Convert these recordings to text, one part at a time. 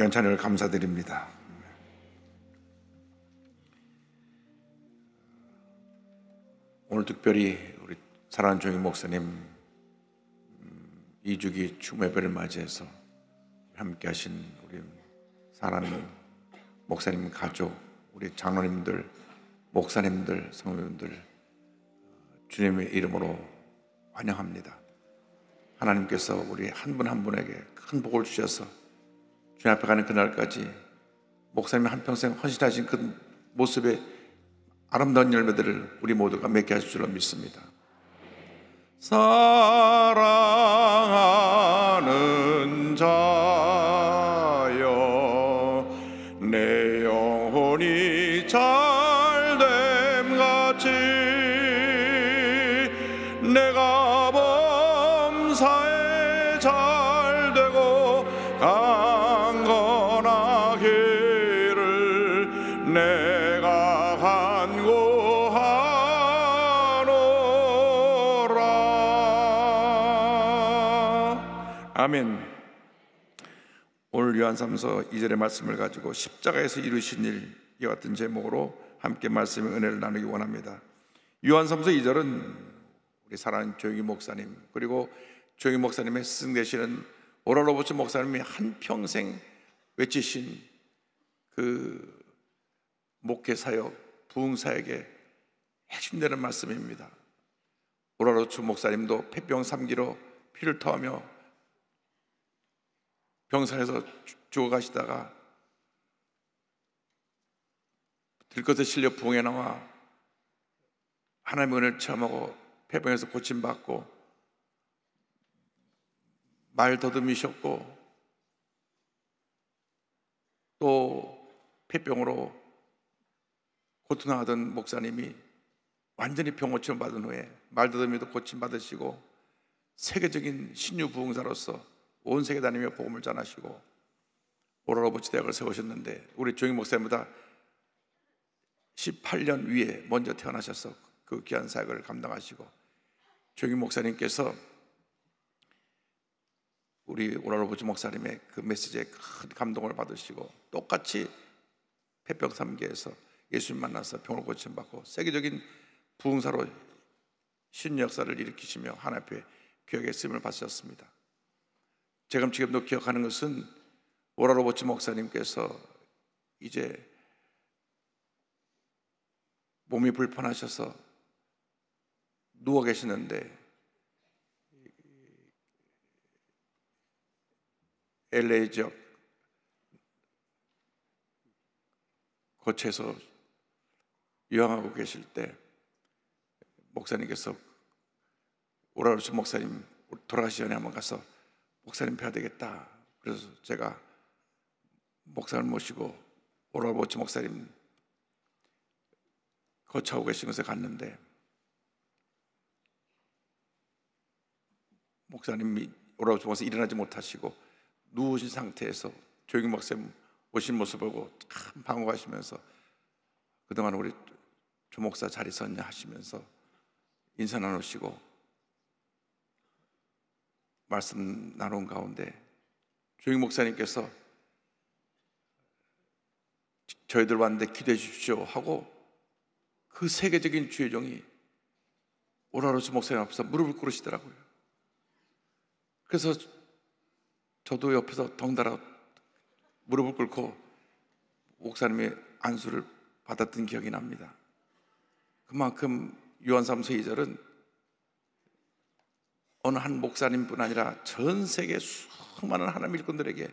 사랑의 자녀를 감사드립니다. 오늘 특별히 우리 사랑하는 조영희 목사님 2주기 추모예배를 맞이해서 함께 하신 우리 사랑하는 목사님 가족, 우리 장로님들, 목사님들, 성도님들 주님의 이름으로 환영합니다. 하나님께서 우리 한 분 한 분에게 큰 복을 주셔서 주님 앞에 가는 그날까지 목사님이 한평생 헌신하신 그 모습의 아름다운 열매들을 우리 모두가 맺게 하실 줄로 믿습니다. 사랑하는 자여 내 영혼이 잘됨 같이 내가 범사에 잘되고 강건하기를 내가 간구하노라. 아멘. 오늘 요한삼서 2절의 말씀을 가지고 십자가에서 이루신 일, 이와 같은 제목으로 함께 말씀의 은혜를 나누기 원합니다. 요한삼서 2절은 우리 사랑하는 조영희 목사님, 그리고 조영희 목사님의 스승 되시는 오라로버츠 목사님이 한평생 외치신 그 목회사역, 부흥사역의 핵심되는 말씀입니다. 오라로버츠 목사님도 폐병 3기로 피를 토하며 병상에서 죽어가시다가 들것에 실려 부흥에 나와 하나님의 은혜를 체험하고 폐병에서 고침받고 말 더듬이셨고 또 폐병으로 고통하던 목사님이 완전히 병고침을 받은 후에 말 더듬이도 고침받으시고 세계적인 신유 부흥사로서 온 세계 다니며 복음을 전하시고 오라로버츠 대학을 세우셨는데 우리 조영희 목사님보다 18년 위에 먼저 태어나셔서 그 귀한 사역을 감당하시고 조영희 목사님께서 우리 오라로버츠 목사님의 그 메시지에 큰 감동을 받으시고 똑같이 폐병 3기에서 예수님 만나서 병을 고침받고 세계적인 부흥사로 신유 역사를 일으키시며 하나님 앞에 귀하게 쓰임을 받으셨습니다. 제가 지금도 기억하는 것은 오라로버츠 목사님께서 이제 몸이 불편하셔서 누워 계시는데 LA 지역 거처에서 요양하고 계실 때 목사님께서 오라로버츠 목사님 돌아가시기 전에 한번 가서 목사님 뵈야 되겠다. 그래서 제가 목사님 모시고 오라로버츠 목사님 거처하고 계신 곳에 갔는데 목사님이 오라로버츠 목사님 일어나지 못하시고 누우신 상태에서 조영희 목사님 오신 모습 보고 참 반가워하시면서 그동안 우리 조 목사 잘 있었냐 하시면서 인사 나누시고 말씀 나눈 가운데 조영희 목사님께서 저희들 왔는데 기도해 주십시오 하고 그 세계적인 주의 종이 오라로버츠 목사님 앞에서 무릎을 꿇으시더라고요. 그래서 저도 옆에서 덩달아 무릎을 꿇고 목사님의 안수를 받았던 기억이 납니다. 그만큼 요한삼서 2절은 어느 한 목사님뿐 아니라 전 세계 수많은 하나님의 일꾼들에게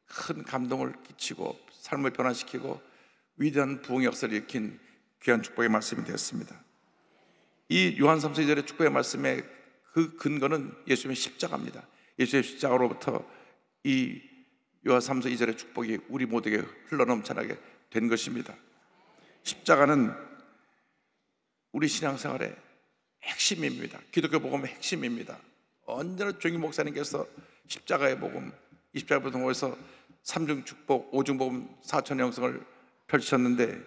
큰 감동을 끼치고 삶을 변화시키고 위대한 부흥의 역사를 일으킨 귀한 축복의 말씀이 되었습니다. 이 요한삼서 2절의 축복의 말씀의 그 근거는 예수님의 십자가입니다. 예수의 십자가로부터 이 요한삼서 2절의 축복이 우리 모두에게 흘러넘쳐나게 된 것입니다. 십자가는 우리 신앙생활의 핵심입니다. 기독교 복음의 핵심입니다. 언제나 조영희 목사님께서 십자가의 복음, 이 십자가의 복음에서 삼중 축복, 오중 복음, 사천 영성을 펼치셨는데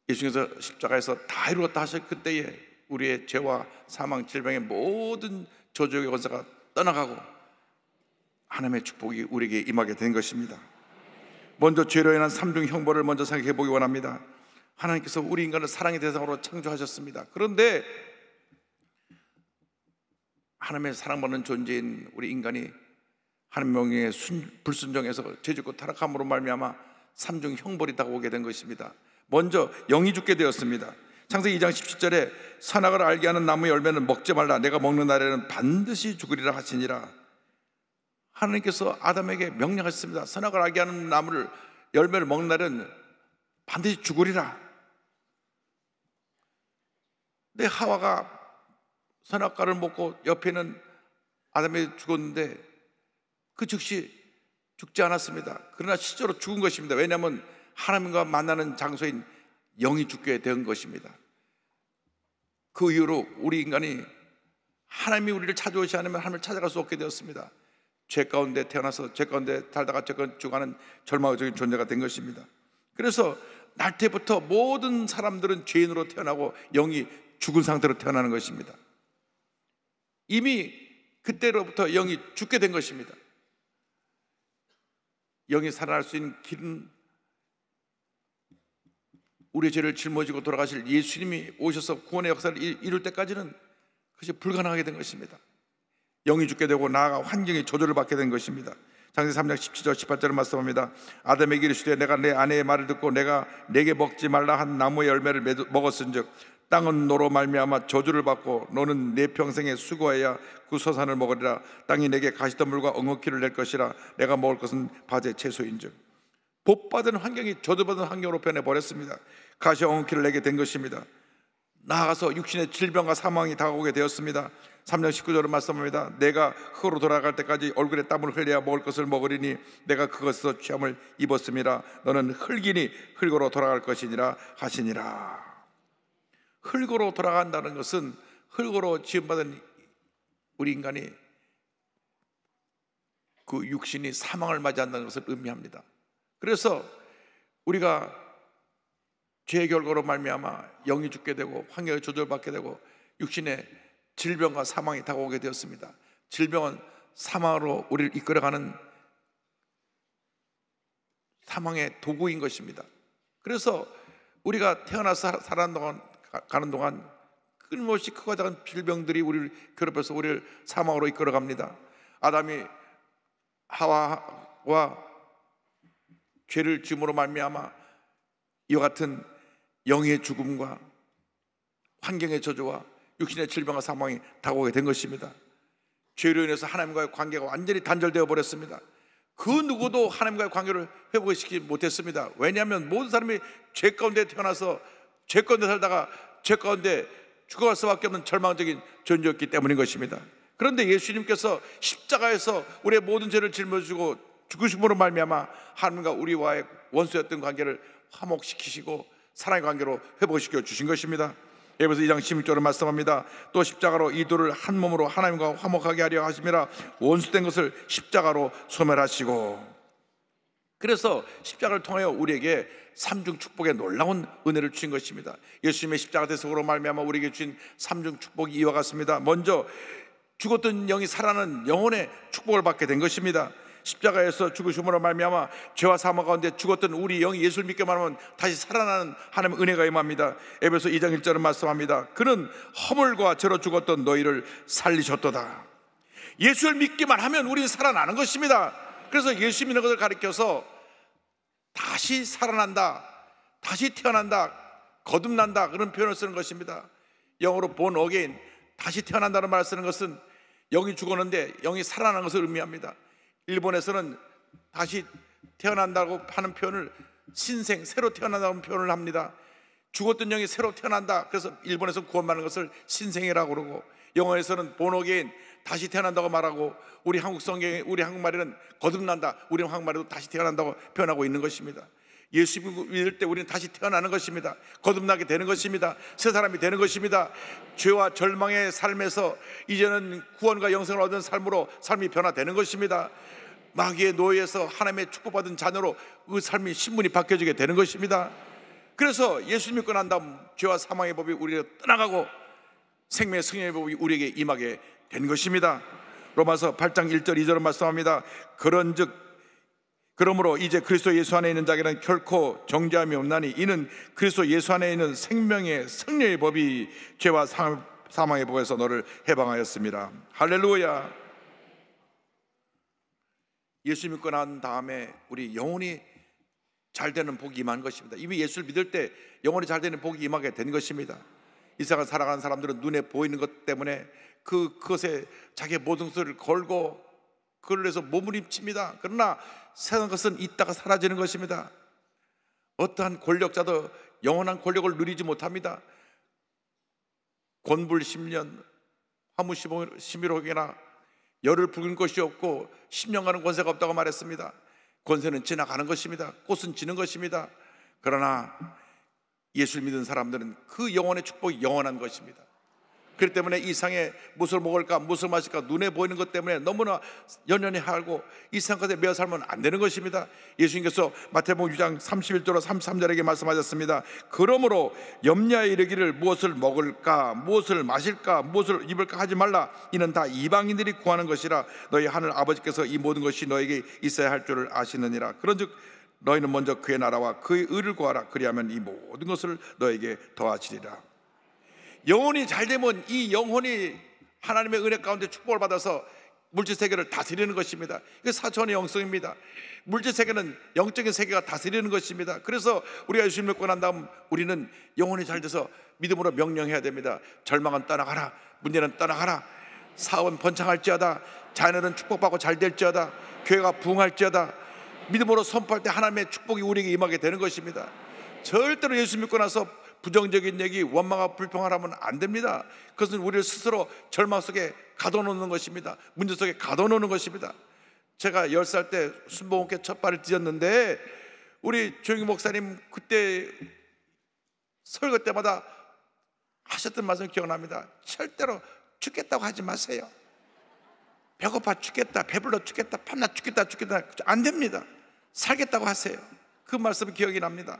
예수님께서 십자가에서 다 이루었다 하실 그때에 우리의 죄와 사망, 질병의 모든 저주의 권세가 떠나가고 하나님의 축복이 우리에게 임하게 된 것입니다. 먼저 죄로 인한 삼중 형벌을 먼저 생각해 보기 원합니다. 하나님께서 우리 인간을 사랑의 대상으로 창조하셨습니다. 그런데 하나님의 사랑받는 존재인 우리 인간이 하나님 명령에 불순종해서 죄짓고 타락함으로 말미암아 삼중 형벌이 다가오게 된 것입니다. 먼저 영이 죽게 되었습니다. 창세기 2장 17절에 선악을 알게 하는 나무 열매는 먹지 말라, 내가 먹는 날에는 반드시 죽으리라 하시니라. 하나님께서 아담에게 명령하셨습니다. 선악을 알게 하는 나무를 열매를 먹는 날은 반드시 죽으리라. 근데 하와가 선악과를 먹고 옆에는 아담이 죽었는데 그 즉시 죽지 않았습니다. 그러나 실제로 죽은 것입니다. 왜냐하면 하나님과 만나는 장소인 영이 죽게 된 것입니다. 그 이후로 우리 인간이 하나님이 우리를 찾아오지 않으면 하나님을 찾아갈 수 없게 되었습니다. 죄 가운데 태어나서 죄 가운데 살다가 죄 가운데 죽어가는 절망적인 존재가 된 것입니다. 그래서 날 때부터 모든 사람들은 죄인으로 태어나고 영이 죽은 상태로 태어나는 것입니다. 이미 그때로부터 영이 죽게 된 것입니다. 영이 살아날 수 있는 길은 우리의 죄를 짊어지고 돌아가실 예수님이 오셔서 구원의 역사를 이룰 때까지는 그것이 불가능하게 된 것입니다. 영이 죽게 되고 나아가 환경의 저주를 받게 된 것입니다. 창세기 3장 17절 18절을 말씀합니다. 아담에게 이르시되 내가 내 아내의 말을 듣고 내가 내게 먹지 말라 한 나무의 열매를 먹었은즉 땅은 너로 말미암아 저주를 받고 너는 내 평생에 수고하여 그 서산을 먹으리라. 땅이 내게 가시덤불과 엉겅퀴를 낼 것이라. 내가 먹을 것은 밭의 채소인즉. 복받은 환경이 저주받은 환경으로 변해버렸습니다. 가시와 엉겅퀴를 내게 된 것입니다. 나아가서 육신의 질병과 사망이 다가오게 되었습니다. 3장 19절을 말씀합니다. 내가 흙으로 돌아갈 때까지 얼굴에 땀을 흘려야 먹을 것을 먹으리니 내가 그것에서 취함을 입었음이라. 너는 흙이니 흙으로 돌아갈 것이니라 하시니라. 흙으로 돌아간다는 것은 흙으로 지음받은 우리 인간이 그 육신이 사망을 맞이한다는 것을 의미합니다. 그래서 우리가 죄의 결과로 말미암아 영이 죽게 되고 환경의 조절받게 되고 육신의 질병과 사망이 다가오게 되었습니다. 질병은 사망으로 우리를 이끌어가는 사망의 도구인 것입니다. 그래서 우리가 태어나서 가는 동안 끊임없이 크고 작은 질병들이 우리를 괴롭혀서 우리를 사망으로 이끌어갑니다. 아담이 하와와 죄를 지음으로 말미암아 이와 같은 영의 죽음과 환경의 저주와 육신의 질병과 사망이 다가오게 된 것입니다. 죄로 인해서 하나님과의 관계가 완전히 단절되어 버렸습니다. 그 누구도 하나님과의 관계를 회복시키지 못했습니다. 왜냐하면 모든 사람이 죄 가운데 태어나서 죄 가운데 살다가 죄 가운데 죽어갈 수밖에 없는 절망적인 존재였기 때문인 것입니다. 그런데 예수님께서 십자가에서 우리의 모든 죄를 짊어지고 죽으심으로 말미암아 하나님과 우리와의 원수였던 관계를 화목시키시고 사랑의 관계로 회복시켜 주신 것입니다. 에베소 2장 16절을 말씀합니다. 또 십자가로 이들을 한 몸으로 하나님과 화목하게 하려 하심이라. 원수된 것을 십자가로 소멸하시고. 그래서 십자가를 통하여 우리에게 삼중 축복의 놀라운 은혜를 주신 것입니다. 예수님의 십자가 대속으로 말미암아 우리에게 주신 삼중 축복이 이와 같습니다. 먼저 죽었던 영이 살아나는 영혼의 축복을 받게 된 것입니다. 십자가에서 죽으심으로 말미암아 죄와 사망 가운데 죽었던 우리 영이 예수를 믿게만 하면 다시 살아나는 하나님의 은혜가 임합니다. 에베소 2장 1절은 말씀합니다. 그는 허물과 죄로 죽었던 너희를 살리셨도다. 예수를 믿기만 하면 우리는 살아나는 것입니다. 그래서 예수 믿는 것을 가리켜서 다시 살아난다, 다시 태어난다, 거듭난다 그런 표현을 쓰는 것입니다. 영어로 born again, 다시 태어난다는 말을 쓰는 것은 영이 죽었는데 영이 살아나는 것을 의미합니다. 일본에서는 다시 태어난다고 하는 표현을 신생, 새로 태어난다는 표현을 합니다. 죽었던 영이 새로 태어난다, 그래서 일본에서는 구원받는 것을 신생이라고 그러고, 영어에서는 born again, 다시 태어난다고 말하고, 우리 한국 성경에, 우리 한국말에는 거듭난다, 우리 한국말에도 다시 태어난다고 표현하고 있는 것입니다. 예수 믿을 때 우리는 다시 태어나는 것입니다. 거듭나게 되는 것입니다. 새 사람이 되는 것입니다. 죄와 절망의 삶에서 이제는 구원과 영생을 얻은 삶으로 삶이 변화되는 것입니다. 마귀의 노예에서 하나님의 축복받은 자녀로 그 삶이 신분이 바뀌어지게 되는 것입니다. 그래서 예수 믿고 난 다음 죄와 사망의 법이 우리를 떠나가고 생명의 승리의 법이 우리에게 임하게 된 것입니다. 로마서 8장 1절 2절을 말씀합니다. 그런즉 그러므로 이제 그리스도 예수 안에 있는 자에게는 결코 정죄함이 없나니 이는 그리스도 예수 안에 있는 생명의 승리의 법이 죄와 사망의 법에서 너를 해방하였습니다. 할렐루야. 예수 믿고 난 다음에 우리 영혼이 잘 되는 복이 임한 것입니다. 이미 예수를 믿을 때 영혼이 잘 되는 복이 임하게 된 것입니다. 이 세상을 살아가는 사람들은 눈에 보이는 것 때문에 그것에 자기의 모든 것을 걸고 그걸 위해서 몸부림칩니다. 그러나 세상 것은 있다가 사라지는 것입니다. 어떠한 권력자도 영원한 권력을 누리지 못합니다. 곤불 10년 화무 11호기나 열을 붉은 것이 없고 10년간은 권세가 없다고 말했습니다. 권세는 지나가는 것입니다. 꽃은 지는 것입니다. 그러나 예수를 믿는 사람들은 그 영혼의 축복이 영원한 것입니다. 그렇기 때문에 이 세상에 무엇을 먹을까 무엇을 마실까 눈에 보이는 것 때문에 너무나 연연해 하고 이 세상 것에 매어 살면 안 되는 것입니다. 예수님께서 마태복음 6장 31절로 33절에게 말씀하셨습니다. 그러므로 염려에 이르기를 무엇을 먹을까 무엇을 마실까 무엇을 입을까 하지 말라. 이는 다 이방인들이 구하는 것이라. 너희 하늘 아버지께서 이 모든 것이 너에게 있어야 할 줄을 아시느니라. 그런즉 너희는 먼저 그의 나라와 그의 의를 구하라. 그리하면 이 모든 것을 너에게 더하시리라. 영혼이 잘 되면 이 영혼이 하나님의 은혜 가운데 축복을 받아서 물질 세계를 다스리는 것입니다. 이게 사천의 영성입니다. 물질 세계는 영적인 세계가 다스리는 것입니다. 그래서 우리가 예수를 믿고 난 다음 우리는 영혼이 잘 돼서 믿음으로 명령해야 됩니다. 절망은 떠나가라, 문제는 떠나가라, 사업은 번창할지어다, 자녀는 축복받고 잘 될지어다, 교회가 부흥할지어다. 믿음으로 선포할 때 하나님의 축복이 우리에게 임하게 되는 것입니다. 절대로 예수 믿고 나서 부정적인 얘기, 원망하고 불평하라면 안 됩니다. 그것은 우리를 스스로 절망 속에 가둬놓는 것입니다. 문제 속에 가둬놓는 것입니다. 제가 10살 때 순복음교회 첫 발을 디뎠는데 우리 조영기 목사님 그때 설교 때마다 하셨던 말씀 기억납니다. 절대로 죽겠다고 하지 마세요. 배고파 죽겠다, 배불러 죽겠다, 밤낮 죽겠다 안 됩니다. 살겠다고 하세요. 그 말씀이 기억이 납니다.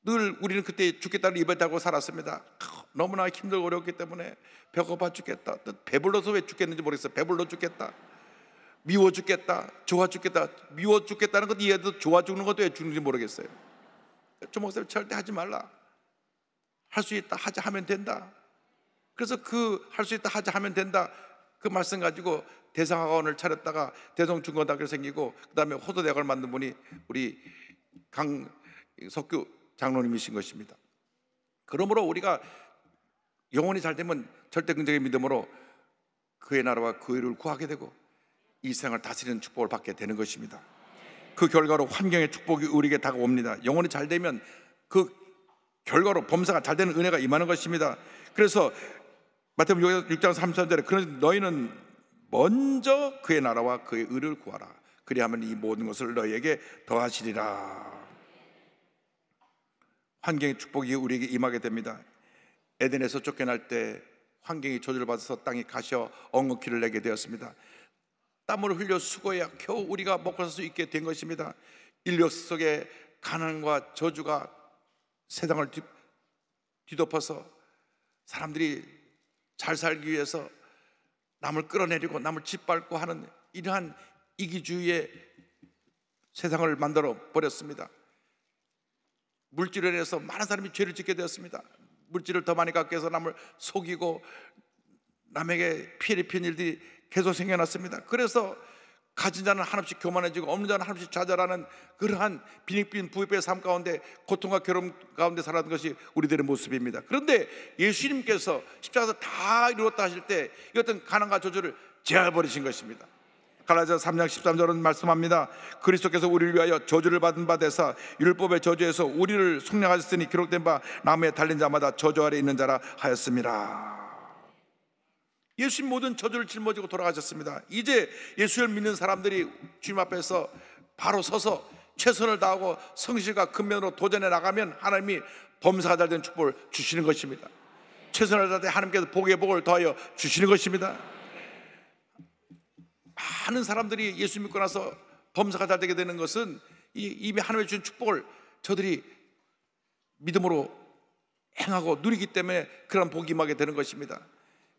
늘 우리는 그때 죽겠다를 입에 달고 살았습니다. 너무나 힘들고 어렵기 때문에 배고파 죽겠다, 배불러서 왜 죽겠는지 모르겠어요. 배불러 죽겠다, 미워 죽겠다, 좋아 죽겠다. 미워 죽겠다는 것도 이해해도 좋아 죽는 것도 왜 죽는지 모르겠어요. 조목사님 절대 하지 말라. 할 수 있다 하면 된다. 그래서 그 할 수 있다 하면 된다 그 말씀 가지고 대상학원을 차렸다가 대성중고등학교를 생기고 그 다음에 호도대학을 만든 분이 우리 강석규 장로님이신 것입니다. 그러므로 우리가 영혼이 잘 되면 절대 긍정의 믿음으로 그의 나라와 그 의를 구하게 되고 이 세상을 다스리는 축복을 받게 되는 것입니다. 그 결과로 환경의 축복이 우리에게 다가옵니다. 영혼이 잘 되면 그 결과로 범사가 잘 되는 은혜가 임하는 것입니다. 그래서 마태복음 6장 33절에 그런 너희는 먼저 그의 나라와 그의 의를 구하라. 그리하면 이 모든 것을 너희에게 더하시리라. 환경의 축복이 우리에게 임하게 됩니다. 에덴에서 쫓겨날 때 환경이 저주를 받아서 땅이 가시어 엉겅퀴를 내게 되었습니다. 땀을 흘려 수고해야 겨우 우리가 먹고 살 수 있게 된 것입니다. 인류 속에 가난과 저주가 세상을 뒤덮어서 사람들이 잘 살기 위해서 남을 끌어내리고 남을 짓밟고 하는 이러한 이기주의의 세상을 만들어 버렸습니다. 물질에 대해서 많은 사람이 죄를 짓게 되었습니다. 물질을 더 많이 갖기 위해서 남을 속이고 남에게 피해를 입힌 일들이 계속 생겨났습니다. 그래서 가진 자는 한없이 교만해지고 없는 자는 한없이 좌절하는 그러한 빈익빈 부익부의 삶 가운데 고통과 괴로움 가운데 살아가는 것이 우리들의 모습입니다. 그런데 예수님께서 십자가에서 다 이루었다 하실 때 이 어떤 가난과 저주를 제어버리신 것입니다. 갈라디아서 3장 13절은 말씀합니다. 그리스도께서 우리를 위하여 저주를 받은 바 되사 율법의 저주에서 우리를 속량하셨으니 기록된 바 나무에 달린 자마다 저주 아래 있는 자라 하였습니다. 예수님 모든 저주를 짊어지고 돌아가셨습니다. 이제 예수를 믿는 사람들이 주님 앞에서 바로 서서 최선을 다하고 성실과 근면으로 도전해 나가면 하나님이 범사가 잘 되는 축복을 주시는 것입니다. 최선을 다해 하나님께서 복의 복을 더하여 주시는 것입니다. 많은 사람들이 예수 믿고 나서 범사가 잘 되게 되는 것은 이미 하나님의 주신 축복을 저들이 믿음으로 행하고 누리기 때문에 그런 복이 임하게 되는 것입니다.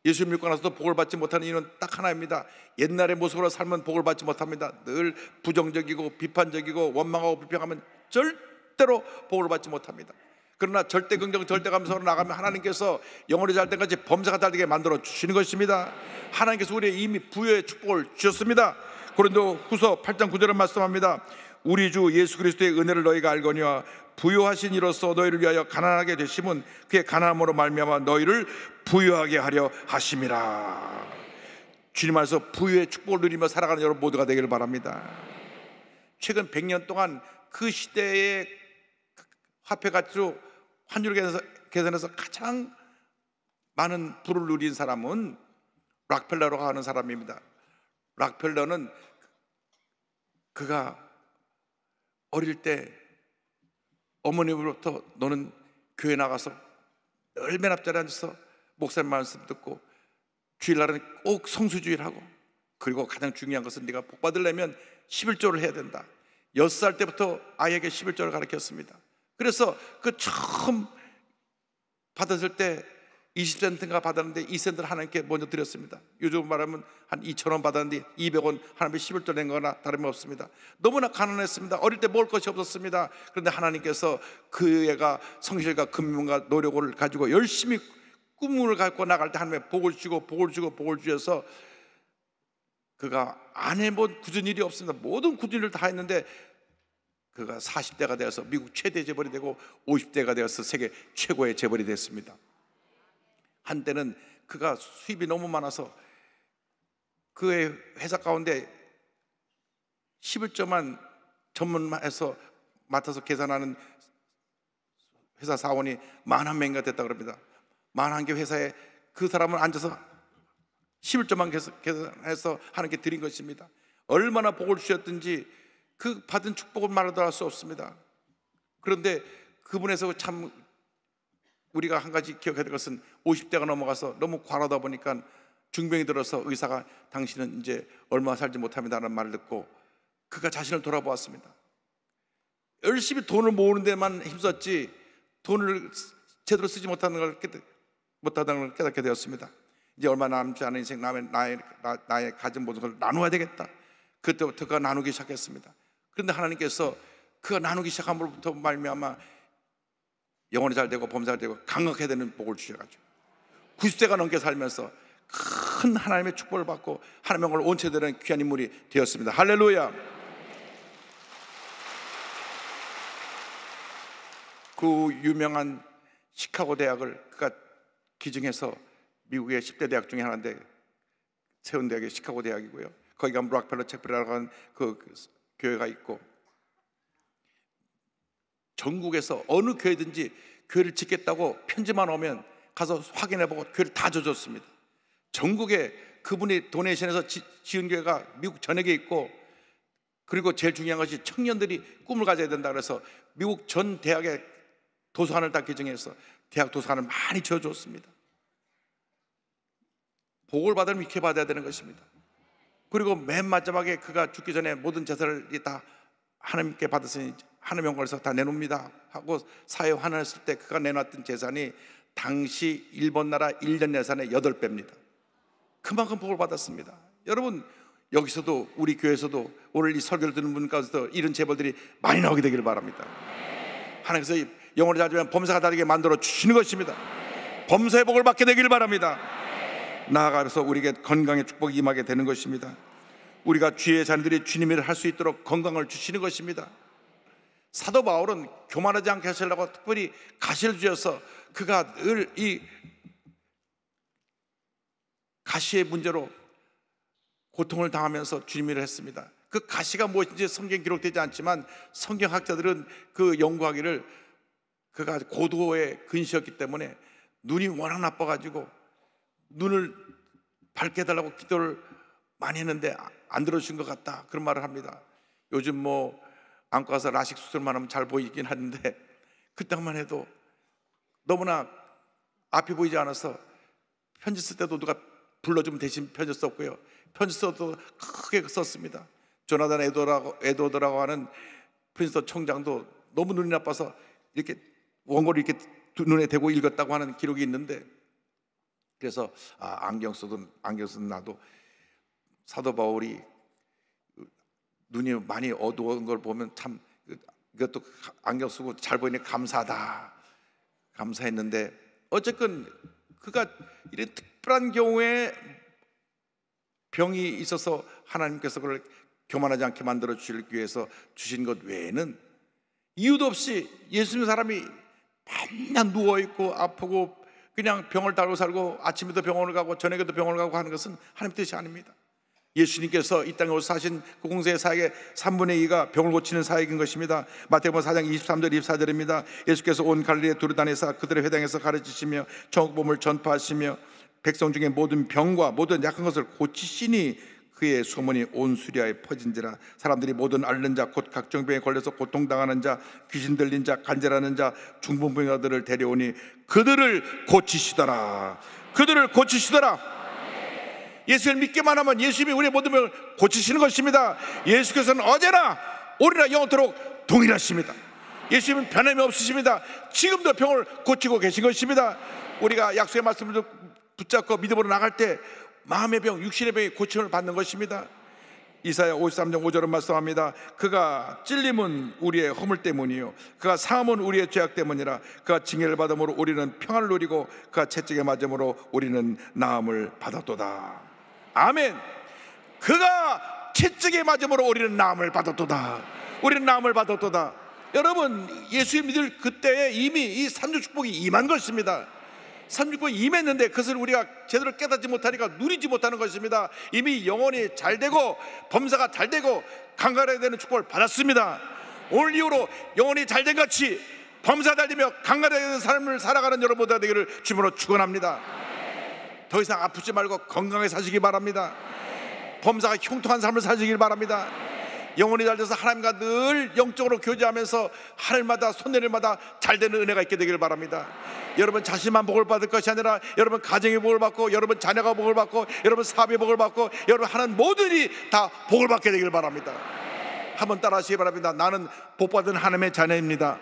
예수 믿고 나서도 복을 받지 못하는 이유는 딱 하나입니다. 옛날의 모습으로 살면 복을 받지 못합니다. 늘 부정적이고 비판적이고 원망하고 불평하면 절대로 복을 받지 못합니다. 그러나 절대 긍정 절대 감사로 나가면 하나님께서 영혼이 잘 때까지 범사가 잘 되게 만들어 주시는 것입니다. 하나님께서 우리의 이미 부여의 축복을 주셨습니다. 고린도후서 8장 9절은 말씀합니다. 우리 주 예수 그리스도의 은혜를 너희가 알거니와 부요하신 이로써 너희를 위하여 가난하게 되심은 그의 가난함으로 말미암아 너희를 부요하게 하려 하심이라. 주님 안에서 부요의 축복을 누리며 살아가는 여러분 모두가 되기를 바랍니다. 최근 100년 동안 그 시대의 화폐 가치로 환율을 계산해서 가장 많은 부를 누린 사람은 락펠러라고 하는 사람입니다. 락펠러는 그가 어릴 때 어머님으로부터 너는 교회 나가서 늘 맨 앞자리에 앉아서 목사님 말씀 듣고 주일날은 꼭 성수주의를 하고, 그리고 가장 중요한 것은 네가 복 받으려면 11조를 해야 된다. 6살 때부터 아이에게 11조를 가르쳤습니다. 그래서 그 처음 받았을 때 20센트인가 받았는데 2센트를 하나님께 먼저 드렸습니다. 요즘 말하면 한 2,000원 받았는데 200원 하나님께 11조 낸 거나 다름없습니다. 너무나 가난했습니다. 어릴 때 먹을 것이 없었습니다. 그런데 하나님께서 그 애가 성실과 근면과 노력을 가지고 열심히 꿈을 갖고 나갈 때 하나님의 복을 주고 복을 주고 복을 주셔서 그가 안 해본 굳은 일이 없습니다. 모든 굳은 일을 다 했는데 그가 40대가 되어서 미국 최대 재벌이 되고 50대가 되어서 세계 최고의 재벌이 됐습니다. 한때는 그가 수입이 너무 많아서 그의 회사 가운데 11조만 전문해서 맡아서 계산하는 회사 사원이 11,000명이 됐다고 합니다. 11개 회사에 그 사람은 앉아서 11조만 계산해서 하나님께 드린 것입니다. 얼마나 복을 주셨든지 그 받은 축복을 말하도 할 수 없습니다. 그런데 그분에서 참 우리가 한 가지 기억해야 될 것은 50대가 넘어가서 너무 과하다 보니까 중병이 들어서 의사가 당신은 이제 얼마 살지 못합니다라는 말을 듣고 그가 자신을 돌아보았습니다. 열심히 돈을 모으는 데만 힘썼지 돈을 제대로 쓰지 못하는 걸 깨닫게 되었습니다. 이제 얼마 남지 않은 인생 나의 가진 모든 걸 나누어야 되겠다. 그때부터 그가 나누기 시작했습니다. 그런데 하나님께서 그가 나누기 시작함으로부터 말미암아 영혼이 잘 되고 범사 잘 되고 강력해야 되는 복을 주셔가지고 90세가 넘게 살면서 큰 하나님의 축복을 받고 하나님의 영광을 온 채 되는 귀한 인물이 되었습니다. 할렐루야. 그 유명한 시카고 대학을 그가 기증해서 미국의 10대 대학 중에 하나인데 세운 대학이 시카고 대학이고요. 거기 가면 락펠러 채플이라고 하는 그 교회가 있고, 전국에서 어느 교회든지 교회를 짓겠다고 편지만 오면 가서 확인해보고 교회를 다 줘줬습니다. 전국에 그분이 도네이션해서 지은 교회가 미국 전역에 있고, 그리고 제일 중요한 것이 청년들이 꿈을 가져야 된다 그래서 미국 전 대학에 도서관을 다 개정해서 대학 도서관을 많이 지어줬습니다. 복을 받으면 이렇게 받아야 되는 것입니다. 그리고 맨 마지막에 그가 죽기 전에 모든 재산을 다 하나님께 받았으니 하나님의 영광에서 다 내놓습니다 하고 사회 환원했을 때 그가 내놨던 재산이 당시 일본 나라 1년 예산의 8배입니다. 그만큼 복을 받았습니다. 여러분, 여기서도 우리 교회에서도 오늘 이 설교를 듣는 분 가운데서 이런 재벌들이 많이 나오게 되기를 바랍니다. 하나님께서 영혼을 잘 되면 범사가 다르게 만들어 주시는 것입니다. 범사의 복을 받게 되기를 바랍니다. 나아가서 우리에게 건강의 축복이 임하게 되는 것입니다. 우리가 주의 자녀들이 주님의 일을 할 수 있도록 건강을 주시는 것입니다. 사도 바울은 교만하지 않게 하시려고 특별히 가시를 주셔서 그가 늘 이 가시의 문제로 고통을 당하면서 주님의 일을 했습니다. 그 가시가 무엇인지 성경에 기록되지 않지만 성경학자들은 그 연구하기를 그가 고도의 근시였기 때문에 눈이 워낙 나빠가지고 눈을 밝게 해달라고 기도를 많이 했는데 안 들어주신 것 같다, 그런 말을 합니다. 요즘 뭐 안과 가서 라식 수술만 하면 잘 보이긴 하는데 그때만 해도 너무나 앞이 보이지 않아서 편지 쓸 때도 누가 불러주면 대신 편지 썼고요. 편지 써도 크게 썼습니다. 조나단 에드워드라고 하는 프린스턴 총장도 너무 눈이 나빠서 이렇게 원고를 이렇게 눈에 대고 읽었다고 하는 기록이 있는데, 그래서 안경 쓰는 나도 사도 바울이 눈이 많이 어두운 걸 보면 참 이것도 안경 쓰고 잘 보이니 감사하다 감사했는데, 어쨌건 그가 이런 특별한 경우에 병이 있어서 하나님께서 그걸 교만하지 않게 만들어 주시기 위해서 주신 것 외에는 이유도 없이 예수 믿는 사람이 맨날 누워있고 아프고 그냥 병을 달고 살고 아침에도 병원을 가고 저녁에도 병원을 가고 하는 것은 하나님 뜻이 아닙니다. 예수님께서 이 땅에 오셔 사신 그 공생의 사역의 3분의 2가 병을 고치는 사역인 것입니다. 마태복음 4장 23절 24절입니다. 예수께서 온 갈릴리에 두루다니사 그들의 회당에서 가르치시며 천국복음을 전파하시며 백성 중에 모든 병과 모든 약한 것을 고치시니 그의 소문이 온 수리아에 퍼진지라. 사람들이 모든 앓는 자 곧 각종 병에 걸려서 고통당하는 자 귀신 들린 자 간절하는 자 중풍병자들을 데려오니 그들을 고치시더라. 그들을 고치시더라. 예수를 믿기만 하면 예수님이 우리의 모든 병을 고치시는 것입니다. 예수께서는 어제나 오늘이나 영원토록 동일하십니다. 예수님은 변함이 없으십니다. 지금도 병을 고치고 계신 것입니다. 우리가 약속의 말씀을 붙잡고 믿음으로 나갈 때 마음의 병, 육신의 병이 고침을 받는 것입니다. 이사야 53장 5절은 말씀합니다. 그가 찔림은 우리의 허물 때문이요 그가 상함은 우리의 죄악 때문이라. 그가 징계를 받음으로 우리는 평안을 누리고 그가 채찍에 맞음으로 우리는 나음을 받았도다. 아멘. 그가 채찍에 맞음으로 우리는 나음을 받았도다. 우리는 나음을 받았도다. 여러분, 예수 믿을 그때에 이미 이 삼중 축복이 임한 것입니다. 삼중 축복이 임했는데 그것을 우리가 제대로 깨닫지 못하니까 누리지 못하는 것입니다. 이미 영혼이 잘되고 범사가 잘되고 강건해야 되는 축복을 받았습니다. 오늘 이후로 영혼이 잘된 같이 범사가 잘되며 강건해야 되는 삶을 살아가는 여러분들 되기를 주님으로 축원합니다. 더 이상 아프지 말고 건강하게 사시기 바랍니다. 범사가 형통한 삶을 사시길 바랍니다. 영혼이 잘 돼서 하나님과 늘 영적으로 교제하면서 하늘마다 손내릴마다 잘되는 은혜가 있게 되길 바랍니다. 여러분 자신만 복을 받을 것이 아니라 여러분 가정의 복을 받고 여러분 자녀가 복을 받고 여러분 사업의 복을 받고 여러분 하는 모든 일이 다 복을 받게 되길 바랍니다. 한번 따라하시기 바랍니다. 나는 복받은 하나님의 자녀입니다.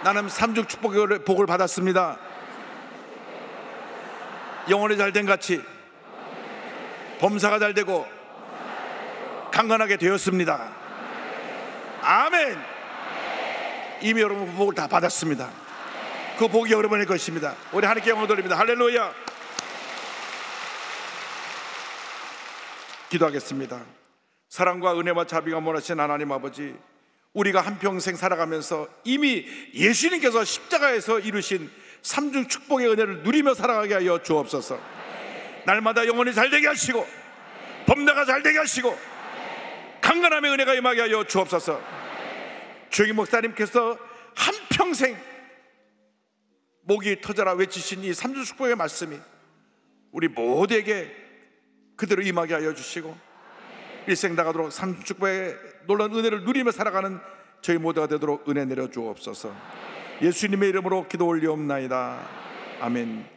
나는 삼중 축복의 복을 받았습니다. 영혼이 잘된 같이 범사가 잘되고 강건하게 되었습니다. 아멘. 이미 여러분 복을 다 받았습니다. 그 복이 여러분의 것입니다. 우리 하나님께 영광 돌립니다. 할렐루야. 기도하겠습니다. 사랑과 은혜와 자비가 원하신 하나님 아버지, 우리가 한평생 살아가면서 이미 예수님께서 십자가에서 이루신 삼중 축복의 은혜를 누리며 살아가게 하여 주옵소서. 날마다 영혼이 잘되게 하시고 범대가 잘되게 하시고 강건함의 은혜가 임하게 하여 주옵소서. 주기 목사님께서 한평생 목이 터져라 외치신 이 삼중 축복의 말씀이 우리 모두에게 그대로 임하게 하여 주시고 일생 나가도록 삼중 축복의 놀라운 은혜를 누리며 살아가는 저희 모두가 되도록 은혜 내려 주옵소서. 예수님의 이름으로 기도 올리옵나이다. 아멘.